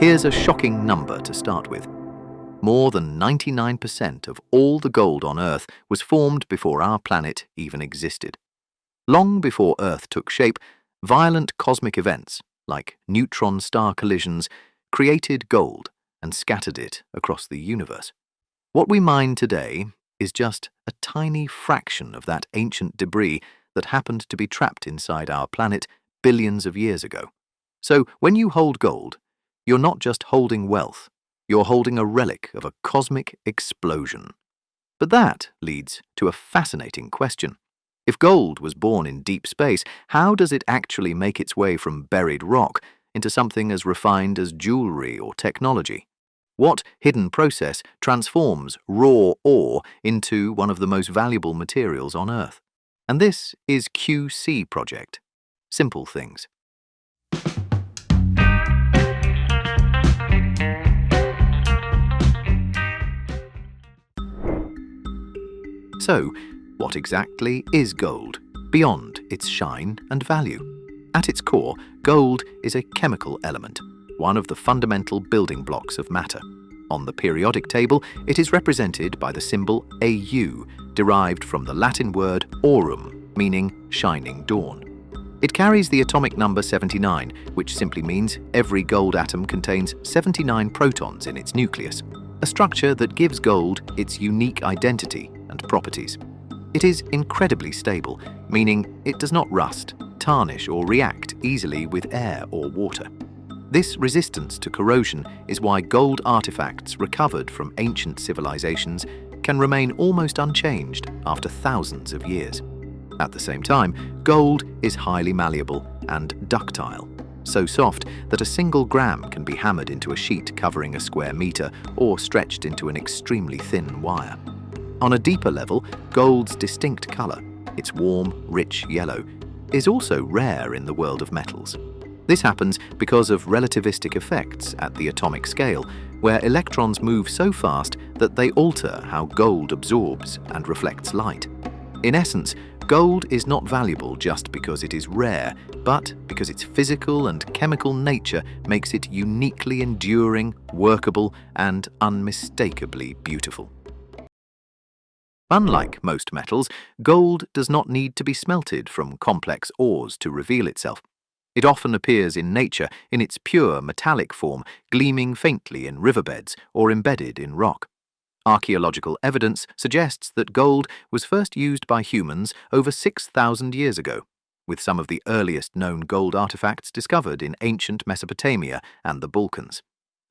Here's a shocking number to start with. More than 99% of all the gold on Earth was formed before our planet even existed. Long before Earth took shape, violent cosmic events, like neutron star collisions, created gold and scattered it across the universe. What we mine today is just a tiny fraction of that ancient debris that happened to be trapped inside our planet billions of years ago. So when you hold gold, you're not just holding wealth, you're holding a relic of a cosmic explosion. But that leads to a fascinating question. If gold was born in deep space, how does it actually make its way from buried rock into something as refined as jewelry or technology? What hidden process transforms raw ore into one of the most valuable materials on Earth? And this is QC Project. Simple things. So, what exactly is gold, beyond its shine and value? At its core, gold is a chemical element, one of the fundamental building blocks of matter. On the periodic table, it is represented by the symbol Au, derived from the Latin word aurum, meaning shining dawn. It carries the atomic number 79, which simply means every gold atom contains 79 protons in its nucleus, a structure that gives gold its unique identity and properties. It is incredibly stable, meaning it does not rust, tarnish, or react easily with air or water. This resistance to corrosion is why gold artifacts recovered from ancient civilizations can remain almost unchanged after thousands of years. At the same time, gold is highly malleable and ductile, so soft that a single gram can be hammered into a sheet covering a square meter or stretched into an extremely thin wire. On a deeper level, gold's distinct color, its warm, rich yellow, is also rare in the world of metals. This happens because of relativistic effects at the atomic scale, where electrons move so fast that they alter how gold absorbs and reflects light. In essence, gold is not valuable just because it is rare, but because its physical and chemical nature makes it uniquely enduring, workable, and unmistakably beautiful. Unlike most metals, gold does not need to be smelted from complex ores to reveal itself. It often appears in nature in its pure metallic form, gleaming faintly in riverbeds or embedded in rock. Archaeological evidence suggests that gold was first used by humans over 6,000 years ago, with some of the earliest known gold artifacts discovered in ancient Mesopotamia and the Balkans.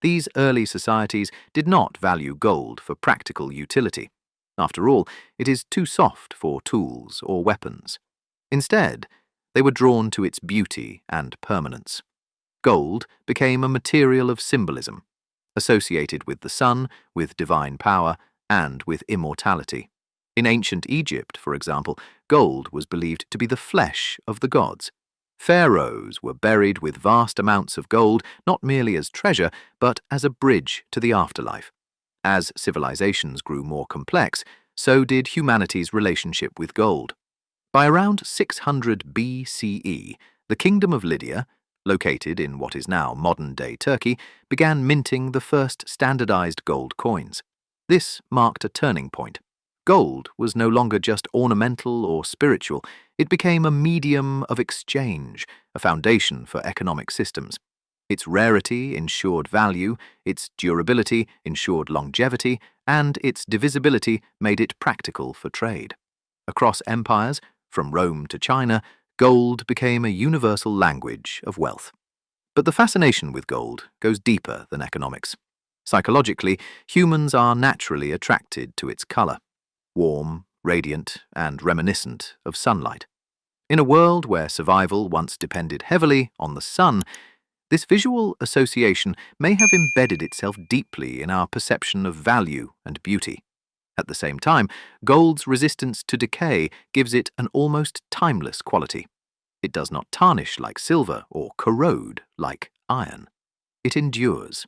These early societies did not value gold for practical utility. After all, it is too soft for tools or weapons. Instead, they were drawn to its beauty and permanence. Gold became a material of symbolism, associated with the sun, with divine power, and with immortality. In ancient Egypt, for example, gold was believed to be the flesh of the gods. Pharaohs were buried with vast amounts of gold, not merely as treasure, but as a bridge to the afterlife. As civilizations grew more complex, so did humanity's relationship with gold. By around 600 BCE, the Kingdom of Lydia, located in what is now modern-day Turkey, began minting the first standardized gold coins. This marked a turning point. Gold was no longer just ornamental or spiritual. It became a medium of exchange, a foundation for economic systems. Its rarity ensured value, its durability ensured longevity, and its divisibility made it practical for trade. Across empires, from Rome to China, gold became a universal language of wealth. But the fascination with gold goes deeper than economics. Psychologically, humans are naturally attracted to its color, warm, radiant, and reminiscent of sunlight. In a world where survival once depended heavily on the sun, this visual association may have embedded itself deeply in our perception of value and beauty. At the same time, gold's resistance to decay gives it an almost timeless quality. It does not tarnish like silver or corrode like iron. It endures.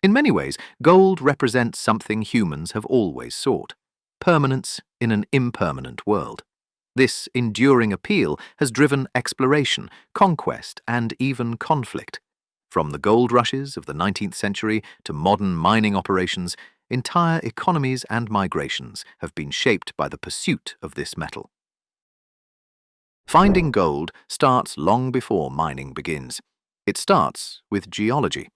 In many ways, gold represents something humans have always sought: permanence in an impermanent world. This enduring appeal has driven exploration, conquest, and even conflict. From the gold rushes of the 19th century to modern mining operations, entire economies and migrations have been shaped by the pursuit of this metal. Finding gold starts long before mining begins. It starts with geology.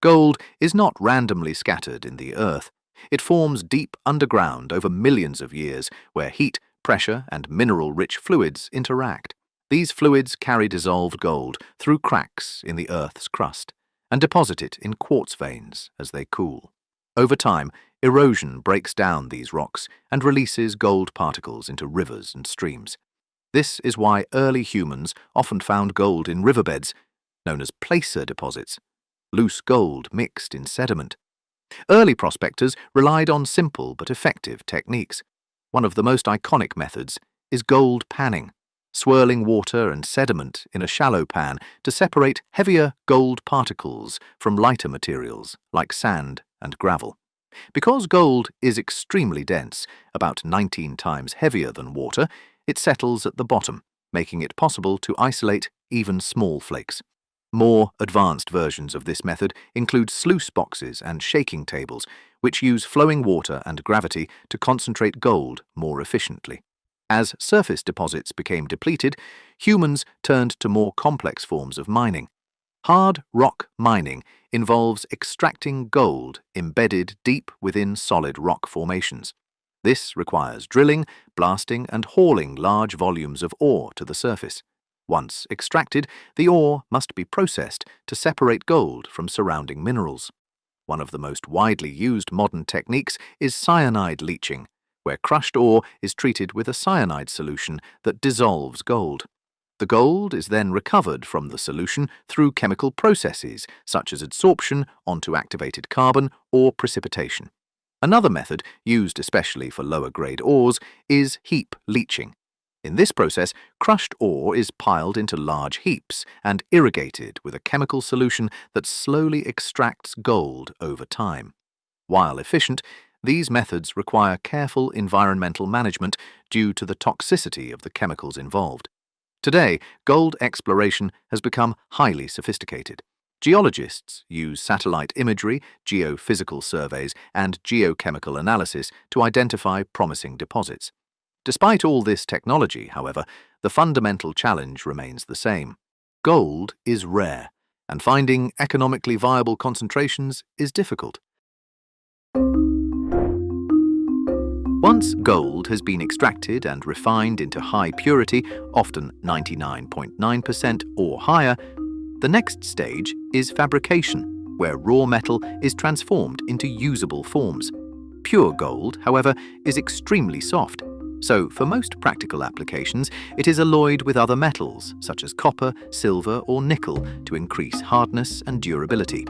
Gold is not randomly scattered in the earth. It forms deep underground over millions of years, where heat, pressure, and mineral-rich fluids interact. These fluids carry dissolved gold through cracks in the Earth's crust and deposit it in quartz veins as they cool. Over time, erosion breaks down these rocks and releases gold particles into rivers and streams. This is why early humans often found gold in riverbeds, known as placer deposits, loose gold mixed in sediment. Early prospectors relied on simple but effective techniques. One of the most iconic methods is gold panning, swirling water and sediment in a shallow pan to separate heavier gold particles from lighter materials like sand and gravel. Because gold is extremely dense, about 19 times heavier than water, it settles at the bottom, making it possible to isolate even small flakes. More advanced versions of this method include sluice boxes and shaking tables, which use flowing water and gravity to concentrate gold more efficiently. As surface deposits became depleted, humans turned to more complex forms of mining. Hard rock mining involves extracting gold embedded deep within solid rock formations. This requires drilling, blasting, and hauling large volumes of ore to the surface. Once extracted, the ore must be processed to separate gold from surrounding minerals. One of the most widely used modern techniques is cyanide leaching, where crushed ore is treated with a cyanide solution that dissolves gold. The gold is then recovered from the solution through chemical processes such as adsorption onto activated carbon or precipitation. Another method, used especially for lower-grade ores, is heap leaching. In this process, crushed ore is piled into large heaps and irrigated with a chemical solution that slowly extracts gold over time. While efficient, these methods require careful environmental management due to the toxicity of the chemicals involved. Today, gold exploration has become highly sophisticated. Geologists use satellite imagery, geophysical surveys, and geochemical analysis to identify promising deposits. Despite all this technology, however, the fundamental challenge remains the same. Gold is rare, and finding economically viable concentrations is difficult. Once gold has been extracted and refined into high purity, often 99.9% or higher, the next stage is fabrication, where raw metal is transformed into usable forms. Pure gold, however, is extremely soft, so for most practical applications, it is alloyed with other metals, such as copper, silver, or nickel, to increase hardness and durability.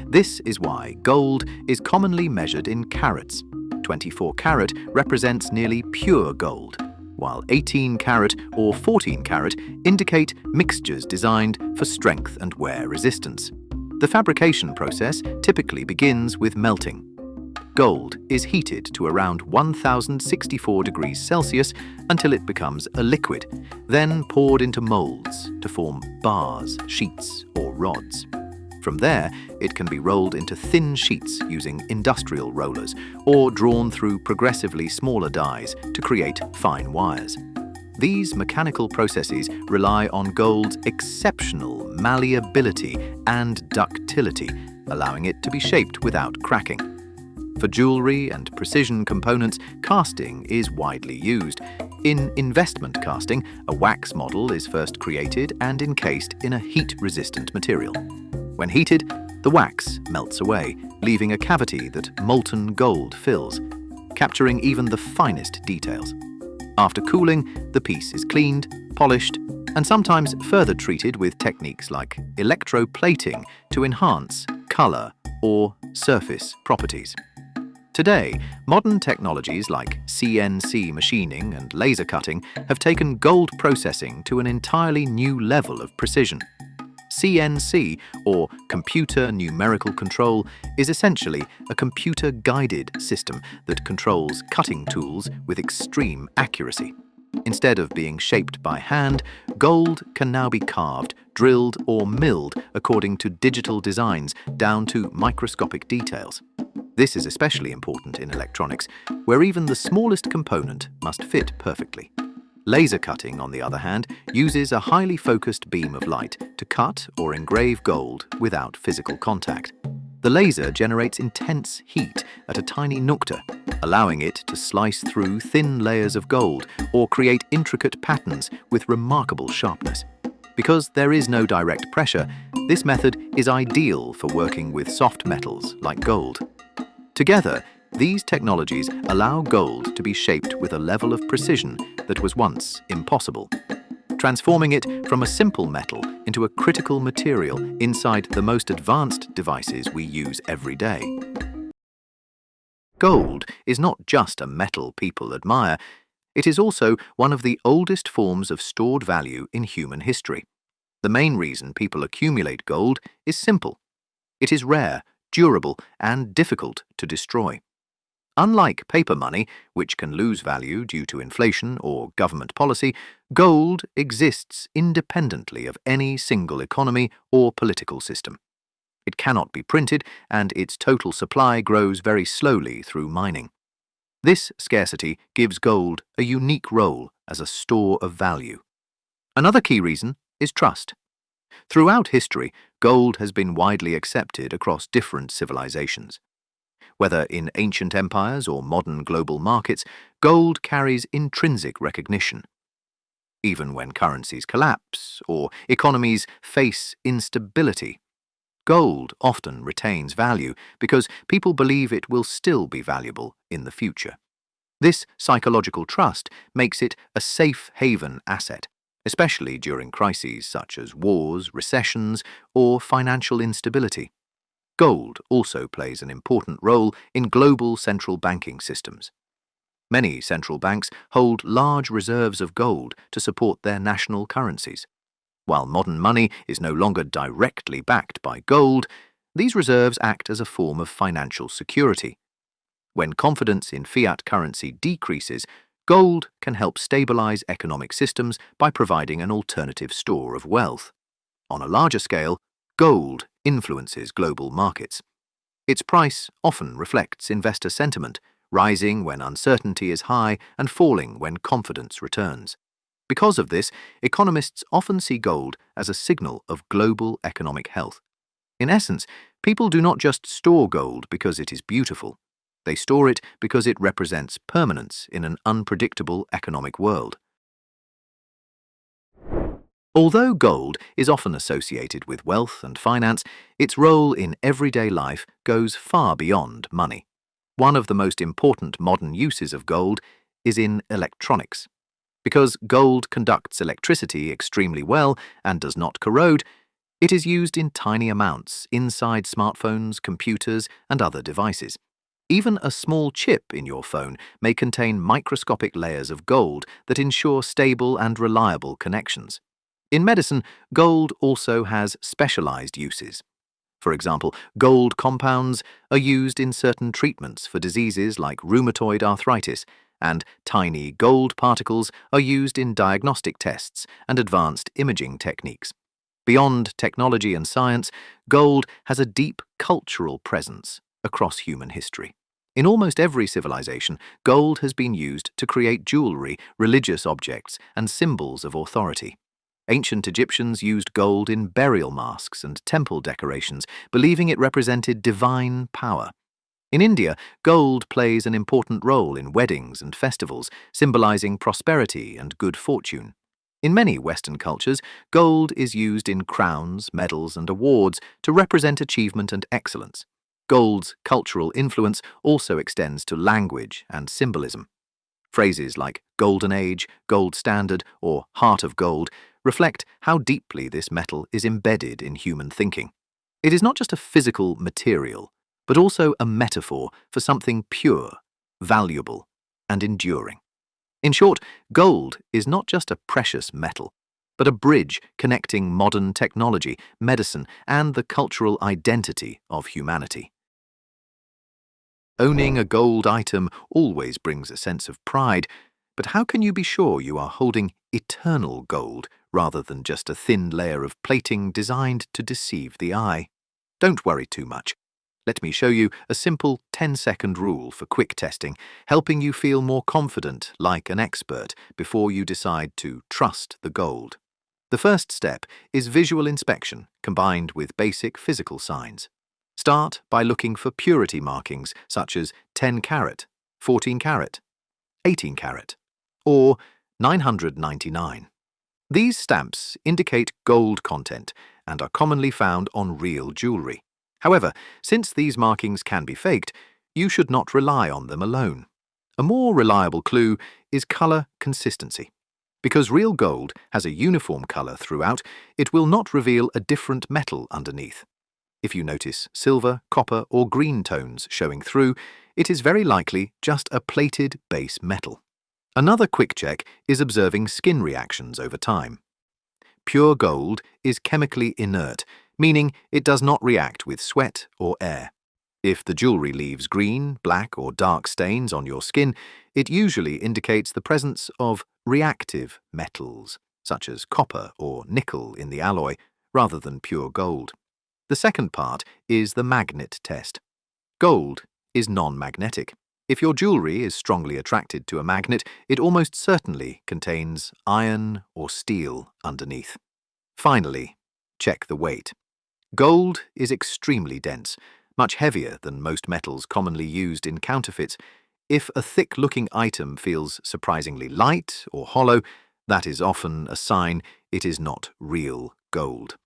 This is why gold is commonly measured in carats. 24 carat represents nearly pure gold, while 18 carat or 14 carat indicate mixtures designed for strength and wear resistance. The fabrication process typically begins with melting. Gold is heated to around 1064 degrees Celsius until it becomes a liquid, then poured into molds to form bars, sheets, or rods. From there, it can be rolled into thin sheets using industrial rollers or drawn through progressively smaller dies to create fine wires. These mechanical processes rely on gold's exceptional malleability and ductility, allowing it to be shaped without cracking. For jewelry and precision components, casting is widely used. In investment casting, a wax model is first created and encased in a heat-resistant material. When heated, the wax melts away, leaving a cavity that molten gold fills, capturing even the finest details. After cooling, the piece is cleaned, polished, and sometimes further treated with techniques like electroplating to enhance color or surface properties. Today, modern technologies like CNC machining and laser cutting have taken gold processing to an entirely new level of precision. CNC, or Computer Numerical Control, is essentially a computer-guided system that controls cutting tools with extreme accuracy. Instead of being shaped by hand, gold can now be carved, drilled, or milled according to digital designs down to microscopic details. This is especially important in electronics, where even the smallest component must fit perfectly. Laser cutting, on the other hand, uses a highly focused beam of light to cut or engrave gold without physical contact. The laser generates intense heat at a tiny nukta, allowing it to slice through thin layers of gold or create intricate patterns with remarkable sharpness. Because there is no direct pressure, this method is ideal for working with soft metals like gold. Together, these technologies allow gold to be shaped with a level of precision that was once impossible, transforming it from a simple metal into a critical material inside the most advanced devices we use every day. Gold is not just a metal people admire, it is also one of the oldest forms of stored value in human history. The main reason people accumulate gold is simple. It is rare, durable, and difficult to destroy. Unlike paper money, which can lose value due to inflation or government policy, gold exists independently of any single economy or political system. It cannot be printed, and its total supply grows very slowly through mining. This scarcity gives gold a unique role as a store of value. Another key reason is trust. Throughout history, gold has been widely accepted across different civilizations. Whether in ancient empires or modern global markets, gold carries intrinsic recognition. Even when currencies collapse or economies face instability, gold often retains value because people believe it will still be valuable in the future. This psychological trust makes it a safe haven asset, especially during crises such as wars, recessions, or financial instability. Gold also plays an important role in global central banking systems. Many central banks hold large reserves of gold to support their national currencies. While modern money is no longer directly backed by gold, these reserves act as a form of financial security. When confidence in fiat currency decreases, gold can help stabilize economic systems by providing an alternative store of wealth. On a larger scale, gold influences global markets. Its price often reflects investor sentiment, rising when uncertainty is high and falling when confidence returns. Because of this, economists often see gold as a signal of global economic health. In essence, people do not just store gold because it is beautiful. They store it because it represents permanence in an unpredictable economic world. Although gold is often associated with wealth and finance, its role in everyday life goes far beyond money. One of the most important modern uses of gold is in electronics. Because gold conducts electricity extremely well and does not corrode, it is used in tiny amounts inside smartphones, computers, and other devices. Even a small chip in your phone may contain microscopic layers of gold that ensure stable and reliable connections. In medicine, gold also has specialized uses. For example, gold compounds are used in certain treatments for diseases like rheumatoid arthritis, and tiny gold particles are used in diagnostic tests and advanced imaging techniques. Beyond technology and science, gold has a deep cultural presence across human history. In almost every civilization, gold has been used to create jewelry, religious objects, and symbols of authority. Ancient Egyptians used gold in burial masks and temple decorations, believing it represented divine power. In India, gold plays an important role in weddings and festivals, symbolizing prosperity and good fortune. In many Western cultures, gold is used in crowns, medals, and awards to represent achievement and excellence. Gold's cultural influence also extends to language and symbolism. Phrases like Golden Age, Gold Standard, or Heart of Gold reflect how deeply this metal is embedded in human thinking. It is not just a physical material, but also a metaphor for something pure, valuable, and enduring. In short, gold is not just a precious metal, but a bridge connecting modern technology, medicine, and the cultural identity of humanity. Owning a gold item always brings a sense of pride, But how can you be sure you are holding eternal gold rather than just a thin layer of plating designed to deceive the eye? Don't worry too much. Let me show you a simple 10-second rule for quick testing, helping you feel more confident, like an expert, before you decide to trust the gold. The first step is visual inspection combined with basic physical signs. Start by looking for purity markings such as 10 carat, 14 carat, 18 carat, or 999. These stamps indicate gold content and are commonly found on real jewelry. However, since these markings can be faked, you should not rely on them alone. A more reliable clue is color consistency. Because real gold has a uniform color throughout, it will not reveal a different metal underneath. If you notice silver, copper, or green tones showing through, it is very likely just a plated base metal. Another quick check is observing skin reactions over time. Pure gold is chemically inert, meaning it does not react with sweat or air. If the jewelry leaves green, black, or dark stains on your skin, it usually indicates the presence of reactive metals, such as copper or nickel in the alloy, rather than pure gold. The second part is the magnet test. Gold is non-magnetic. If your jewelry is strongly attracted to a magnet, it almost certainly contains iron or steel underneath. Finally, check the weight. Gold is extremely dense, much heavier than most metals commonly used in counterfeits. If a thick-looking item feels surprisingly light or hollow, that is often a sign it is not real gold.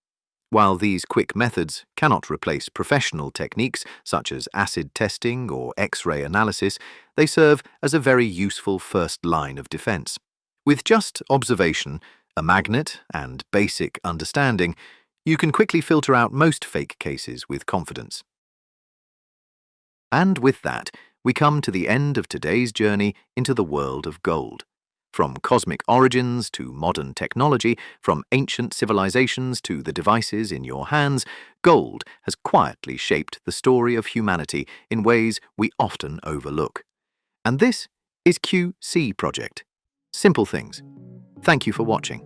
While these quick methods cannot replace professional techniques such as acid testing or X-ray analysis, they serve as a very useful first line of defense. With just observation, a magnet, and basic understanding, you can quickly filter out most fake cases with confidence. And with that, we come to the end of today's journey into the world of gold. From cosmic origins to modern technology, from ancient civilizations to the devices in your hands, gold has quietly shaped the story of humanity in ways we often overlook. And this is QC Project. Simple things. Thank you for watching.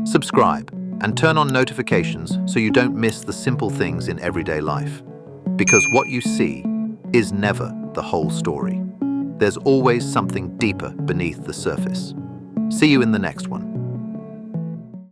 Subscribe and turn on notifications so you don't miss the simple things in everyday life. Because what you see is never the whole story. There's always something deeper beneath the surface. See you in the next one.